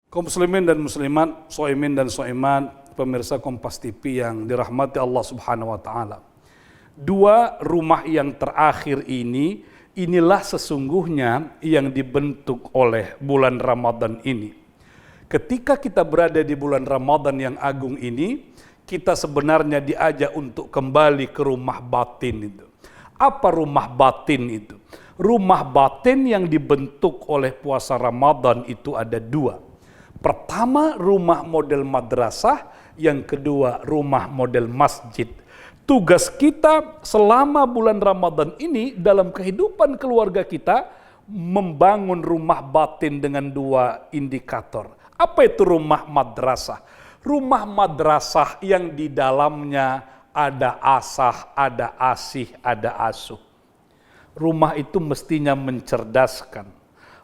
Kaum muslimin dan muslimat, shaimin dan shaimat, pemirsa Kompas TV yang dirahmati Allah Subhanahu wa taala. Dua rumah yang terakhir inilah sesungguhnya yang dibentuk oleh bulan Ramadan ini. Ketika kita berada di bulan Ramadan yang agung ini, kita sebenarnya diajak untuk kembali ke rumah batin itu. Apa rumah batin itu? Rumah batin yang dibentuk oleh puasa Ramadan itu ada dua. Pertama, rumah model madrasah, yang kedua rumah model masjid. Tugas kita selama bulan Ramadan ini dalam kehidupan keluarga kita membangun rumah batin dengan dua indikator. Apa itu rumah madrasah? Rumah madrasah yang di dalamnya ada asah, ada asih, ada asuh. Rumah itu mestinya mencerdaskan.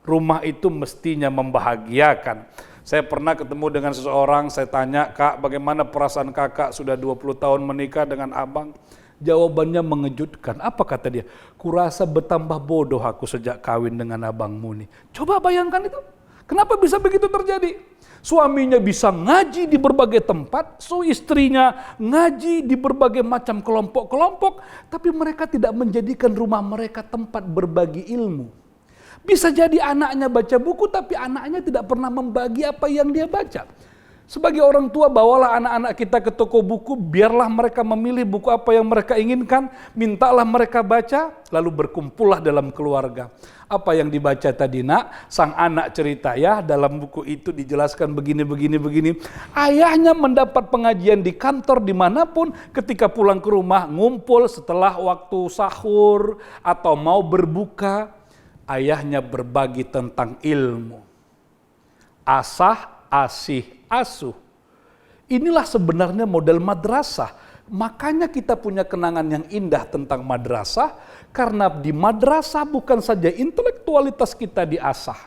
Rumah itu mestinya membahagiakan. Saya pernah ketemu dengan seseorang, saya tanya, "Kak, bagaimana perasaan kakak sudah 20 tahun menikah dengan abang?" Jawabannya mengejutkan. Apa kata dia? "Kurasa bertambah bodoh aku sejak kawin dengan abangmu nih." Coba bayangkan itu. Kenapa bisa begitu terjadi? Suaminya bisa ngaji di berbagai tempat, istrinya ngaji di berbagai macam kelompok-kelompok, tapi mereka tidak menjadikan rumah mereka tempat berbagi ilmu. Bisa jadi anaknya baca buku, tapi anaknya tidak pernah membagi apa yang dia baca. Sebagai orang tua, bawalah anak-anak kita ke toko buku, biarlah mereka memilih buku apa yang mereka inginkan, mintalah mereka baca, lalu berkumpullah dalam keluarga. Apa yang dibaca tadi, Nak? Sang anak cerita, ya, dalam buku itu dijelaskan begini. Ayahnya mendapat pengajian di kantor dimanapun, ketika pulang ke rumah, ngumpul setelah waktu sahur atau mau berbuka, ayahnya berbagi tentang ilmu. Asah, asih, asuh. Inilah sebenarnya model madrasah. Makanya kita punya kenangan yang indah tentang madrasah, karena di madrasah bukan saja intelektualitas kita diasah,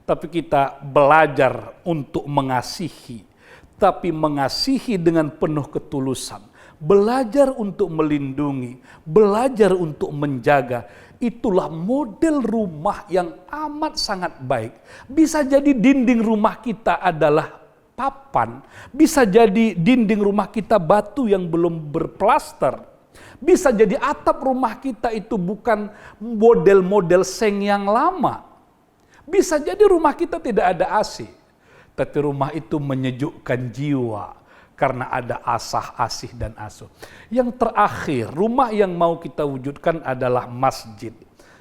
tapi kita belajar untuk mengasihi, tapi mengasihi dengan penuh ketulusan. Belajar untuk melindungi, belajar untuk menjaga. Itulah model rumah yang amat sangat baik. Bisa jadi dinding rumah kita adalah papan. Bisa jadi dinding rumah kita batu yang belum berplaster. Bisa jadi atap rumah kita itu bukan model-model seng yang lama. Bisa jadi rumah kita tidak ada AC. Tapi rumah itu menyejukkan jiwa. Karena ada asah, asih, dan asuh. Yang terakhir, rumah yang mau kita wujudkan adalah masjid.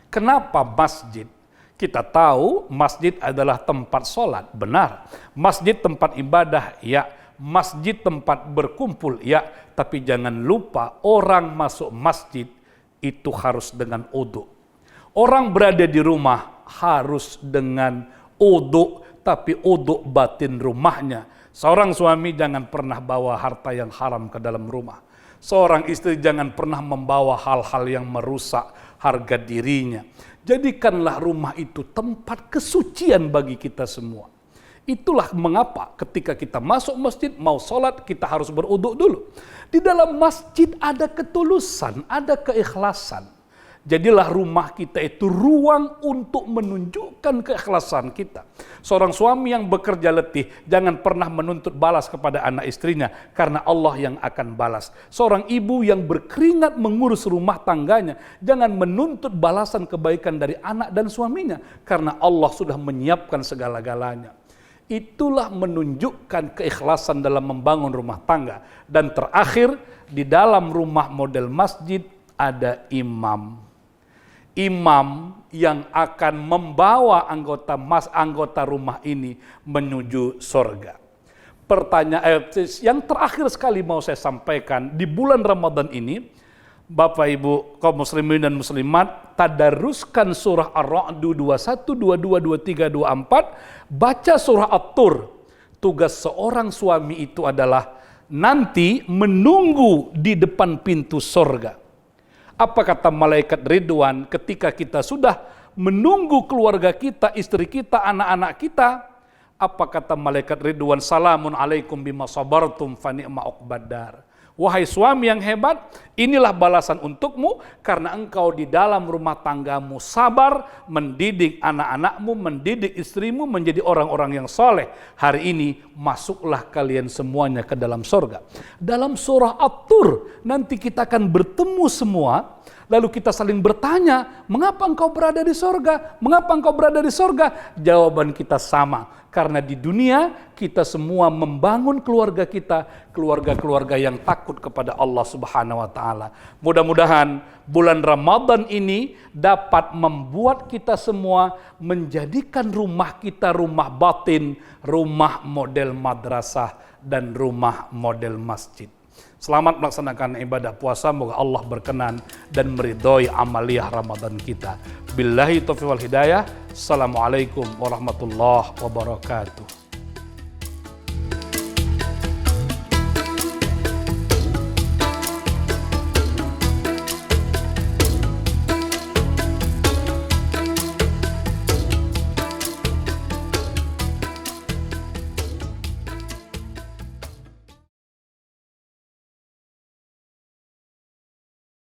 Kenapa masjid? Kita tahu masjid adalah tempat sholat, benar. Masjid tempat ibadah, ya. Masjid tempat berkumpul, ya. Tapi jangan lupa orang masuk masjid itu harus dengan udhu. Orang berada di rumah harus dengan udhu, tapi udhu batin rumahnya. Seorang suami jangan pernah bawa harta yang haram ke dalam rumah. Seorang istri jangan pernah membawa hal-hal yang merusak harga dirinya. Jadikanlah rumah itu tempat kesucian bagi kita semua. Itulah mengapa ketika kita masuk masjid, mau sholat, kita harus beruduk dulu. Di dalam masjid ada ketulusan, ada keikhlasan. Jadilah rumah kita itu ruang untuk menunjukkan keikhlasan kita. Seorang suami yang bekerja letih jangan pernah menuntut balas kepada anak istrinya, karena Allah yang akan balas. Seorang ibu yang berkeringat mengurus rumah tangganya jangan menuntut balasan kebaikan dari anak dan suaminya, karena Allah sudah menyiapkan segala-galanya. Itulah menunjukkan keikhlasan dalam membangun rumah tangga. Dan terakhir, di dalam rumah model masjid ada imam. Imam yang akan membawa anggota rumah ini menuju surga. Pertanyaan yang terakhir sekali mau saya sampaikan, di bulan Ramadan ini, Bapak Ibu kaum muslimin dan muslimat, tadaruskan surah Ar-Ra'd 21, 22, 23, 24, baca surah At-Tur. Tugas seorang suami itu adalah nanti menunggu di depan pintu surga. Apa kata malaikat Ridwan ketika kita sudah menunggu keluarga kita, istri kita, anak-anak kita? Apa kata malaikat Ridwan? Salamun alaikum bima sabartum fa ni'ma uqbad dar. Wahai suami yang hebat, inilah balasan untukmu karena engkau di dalam rumah tanggamu sabar, mendidik anak-anakmu, mendidik istrimu menjadi orang-orang yang soleh. Hari ini masuklah kalian semuanya ke dalam surga. Dalam surah At-Tur nanti kita akan bertemu semua. Lalu kita saling bertanya, mengapa engkau berada di sorga? Mengapa engkau berada di sorga? Jawaban kita sama. Karena di dunia kita semua membangun keluarga kita, keluarga-keluarga yang takut kepada Allah Subhanahu wa Ta'ala. Mudah-mudahan bulan Ramadan ini dapat membuat kita semua menjadikan rumah kita rumah batin, rumah model madrasah, dan rumah model masjid. Selamat melaksanakan ibadah puasa, semoga Allah berkenan dan meridhoi amaliyah Ramadan kita. Billahi taufiq wal hidayah. Assalamualaikum warahmatullahi wabarakatuh.